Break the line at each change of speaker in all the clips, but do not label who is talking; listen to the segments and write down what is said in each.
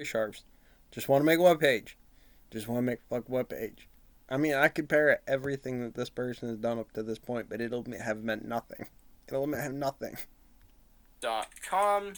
Sharps. Just want to make a web page. Just want to make a fucking web page. I mean, I could parrot everything that this person has done up to this point, but it'll have meant nothing. It'll have nothing.
.com.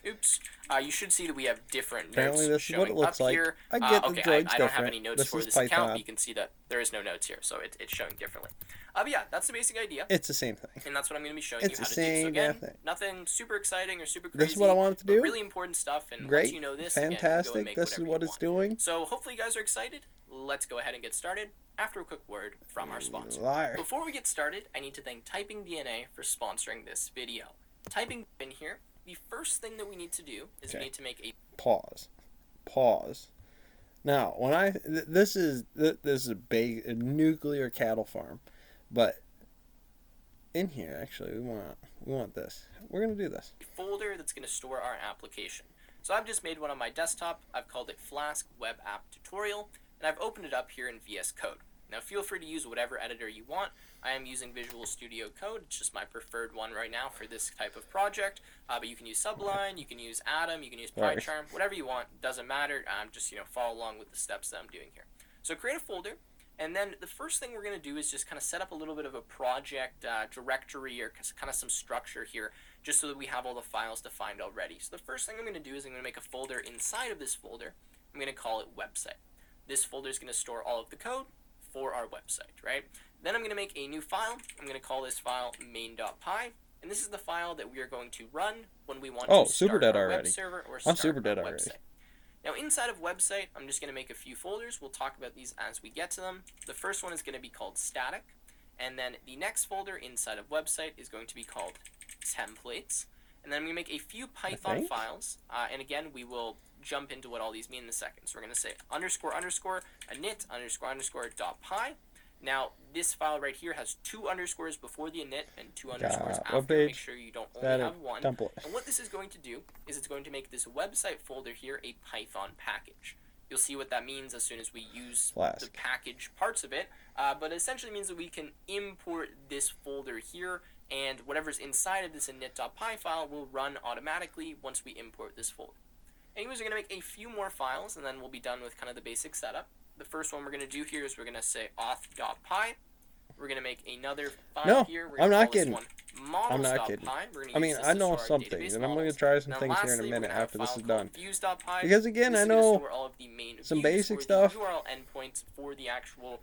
Oops. You should see that we have different
Apparently
notes
this is what it looks like.
here.
I get the
okay,
droid's
I don't have any notes
this
for
is
this
Python.
account. You can see that there is no notes here, so it's showing differently. But yeah, that's the basic idea.
It's the same thing.
And that's what I'm going to be showing
It's
you how
the
to do. So
same
again,
thing.
nothing super exciting or super crazy.
This is what I wanted to do.
Really important stuff. And
Great.
once you know this,
Fantastic.
again, you can go and make
this is
whatever
what
you
it's
want.
doing.
So hopefully you guys are excited. Let's go ahead and get started after a quick word from our sponsor.
Liar.
Before we get started, I need to thank Typing DNA for sponsoring this video. Typing in here, the first thing that we need to do is we need to make a
pause. Now, when this is a big nuclear cattle farm, but in here actually we want this. We're gonna do this.
Folder that's gonna store our application. So I've just made one on my desktop. I've called it Flask Web App Tutorial, and I've opened it up here in VS Code. Now feel free to use whatever editor you want. I am using Visual Studio Code. It's just my preferred one right now for this type of project. But you can use Sublime, you can use Atom, you can use PyCharm, whatever you want. Doesn't matter. Just follow along with the steps that I'm doing here. So create a folder, and then the first thing we're going to do is just kind of set up a little bit of a project directory or kind of some structure here, just so that we have all the files defined already. So the first thing I'm going to do is I'm going to make a folder inside of this folder. I'm going to call it website. This folder is going to store all of the code for our website, right? Then I'm going to make a new file. I'm going to call this file main.py, and this is the file that we are going to run when we want to start our web server or start our website. Now inside of website, I'm just going to make a few folders. We'll talk about these as we get to them. The first one is going to be called static, and then the next folder inside of website is going to be called templates. And then I'm going to make a few Python files, and again, we will jump into what all these mean in a second. So we're going to say __init__.py. Now, this file right here has 2 underscores before the init and 2 underscores after. Make sure you don't only have one. And what this is going to do is it's going to make this website folder here a Python package. You'll see what that means as soon as we use the package parts of it, but it essentially means that we can import this folder here, and whatever's inside of this init.py file will run automatically once we import this folder. Anyways, we're going to make a few more files, and then we'll be done with kind of the basic setup. The first one we're going to do here is we're going to say auth.py. We're going to make another file here.
I'm not kidding. I'm not kidding. I mean, I know something, and I'm going to try some things here in a minute after this is done. Because again, I know some basic stuff,
URL endpoints for the actual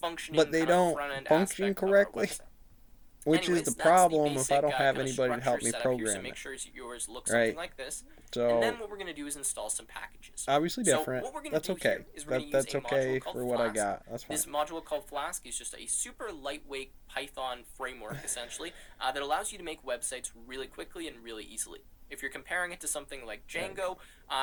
functioning,
but they don't function correctly. Which is the problem if I don't have anybody to help me program it.
Make sure yours looks something like this.
So,
and then what we're going to do is install some packages.
Obviously different. That's okay. That's okay for what I got. That's fine.
This module called Flask is just a super lightweight Python framework, essentially, that allows you to make websites really quickly and really easily. If you're comparing it to something like Django,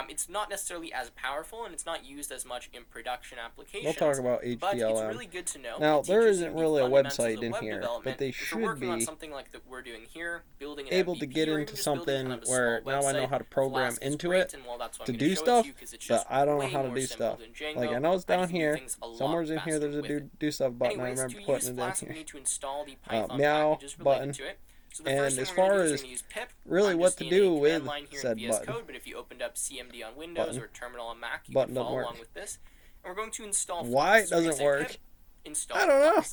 it's not necessarily as powerful, and it's not used as much in production applications.
We'll talk about HTML.
But it's really good to know.
Now, there isn't really a website in here, but they should be
something like that we're doing here, building an
able
MVP,
to get into something
kind of
where now I know how to program into it to do stuff, but I don't know how to do stuff. Like, I know it's down here. Somewhere's in here there's a do stuff button. I remember putting it in here. Meow button.
So the
and
first thing
as
we're
far
gonna do
as
is use pip.
really what to do with said
VS
button.
Code, but if you opened up CMD on Windows or Terminal on Mac, you can follow along with this. And we're going to install
Why it doesn't work, I don't know.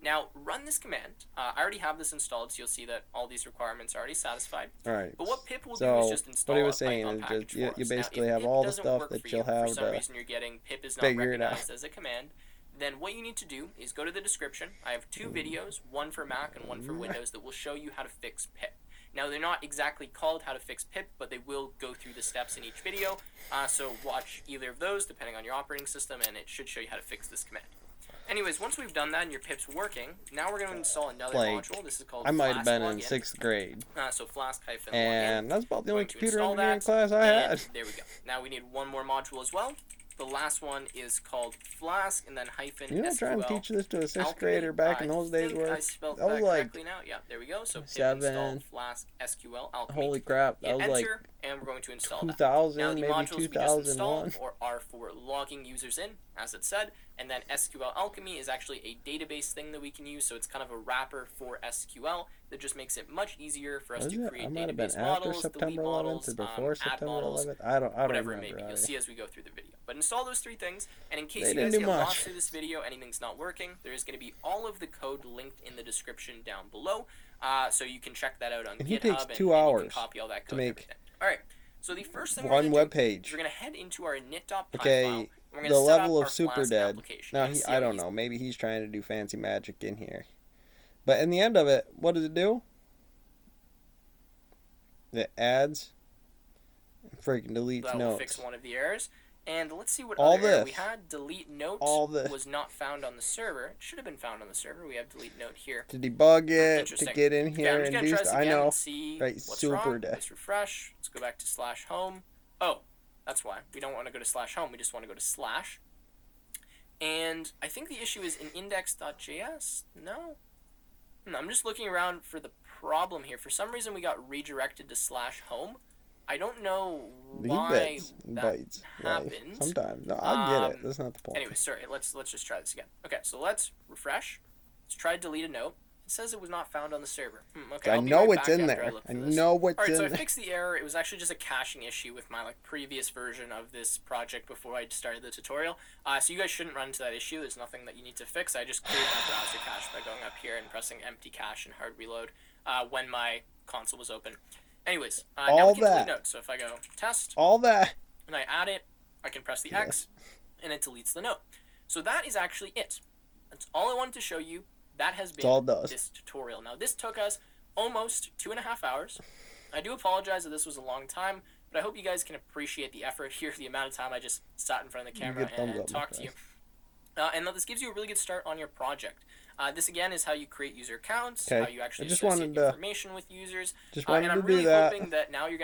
Now run this command. I already have this installed, so you'll see that all these requirements are already satisfied.
Alright.
But what pip will do is just install
what he was
a
saying
Python
is
package
just
for
you
us.
basically
Now,
have
if
all
pip
the
doesn't
stuff
work
that
for
you'll
you,
have
for some
to
reason you're getting pip is not
figure it out.
recognized as a command, then what you need to do is go to the description. I have 2 videos, one for Mac and one for Windows, that will show you how to fix pip. Now, they're not exactly called how to fix pip, but they will go through the steps in each video. So watch either of those, depending on your operating system, and it should show you how to fix this command. Anyways, once we've done that and your pip's working, now we're going to install another module. This is called
I might have been
Flask
in
Login.
6th grade.
So Flask-login.
And that's about the only computer
engineering
engineering class I had.
There we go. Now we need one more module as well. The last one is called Flask, and then hyphen
You know,
SQL.
trying to teach this to a 6th grader back in those days where
I spelled
that was like
now. Yeah, there we go. So pip
7.
install Flask SQL Alchemy.
Holy crap, that was
Enter,
like
and we're going to install
2000,
now, the
maybe
modules
2001.
are for logging users in, as it said, and then SQL Alchemy is actually a database thing that we can use, so it's kind of a wrapper for SQL that just makes it much easier for us
Was
to
it?
create
I might have been
database
after
models, delete
September 11th
models,
or before
add
September
models,
11th. I don't
whatever it may
remember.
be. You'll see as we go through the video. But install those 3 things, and in case
They
you
didn't
guys
do
get
much.
lost through this video, anything's not working, there is going to be all of the code linked in the description down below, so you can check that out on
And
GitHub,
he takes
and
2
you can
hours
copy all that
to
code
make
and everything. All right, so the first thing
one
we're
web
going to do is
page.
we're going to head into our init.py
Okay,
file. We're
the
going to set
level
up
of
our
Super
Flask
Dead.
application.
Now,
You see
I
how
don't
easy-
know. Maybe he's trying to do fancy magic in here. But in the end of it, what does it do? It adds, freaking deletes
That will
notes.
fix one of the errors. And let's see what
All
other error we
this.
had. Delete note
All this.
was not found on the server. It should have been found on the server. We have delete note here.
To debug it, to
Interesting.
get in
Okay,
here
I'm just
and
gonna
do
try this
stuff. I
again
know.
and see
Right,
what's
Super
wrong.
Dead.
Let's refresh. Let's go back to /home. Oh, that's why. We don't want to go to /home. We just want to go to /. And I think the issue is in index.js. No? I'm just looking around for the problem here. For some reason, we got redirected to /home. I don't know why that
Bytes.
happened.
Sometimes. No, I get it. That's not the point.
Anyway, sorry. Let's just try this again. Okay, so let's refresh. Let's try to delete a note. It says it was not found on the server. Okay,
I
I'll be
know
right
it's
back
in
after
there.
look
I
for this.
know what's
Alright,
in
so I
there.
fixed the error. It was actually just a caching issue with my previous version of this project before I started the tutorial. So you guys shouldn't run into that issue. There's nothing that you need to fix. I just cleared my browser cache by going up here and pressing empty cache and hard reload when my console was open. Anyways, now
All
we can delete
that.
notes. So if I go test
All that.
and I add it, I can press the X and it deletes the note. So that is actually it. That's all I wanted to show you. That has been
all it does.
this tutorial. Now this took us almost 2.5 hours. I do apologize that this was a long time, but I hope you guys can appreciate the effort here, the amount of time I just sat in front of the camera
Good thumbs
and
up, my
talked to you.
friend.
And that this gives you a really good start on your project. This again is how you create user accounts,
Okay.
how you actually
I just
associate
wanted to-
information with users.
Just
And
wanted
I'm
to
really
do that.
hoping that now you're going to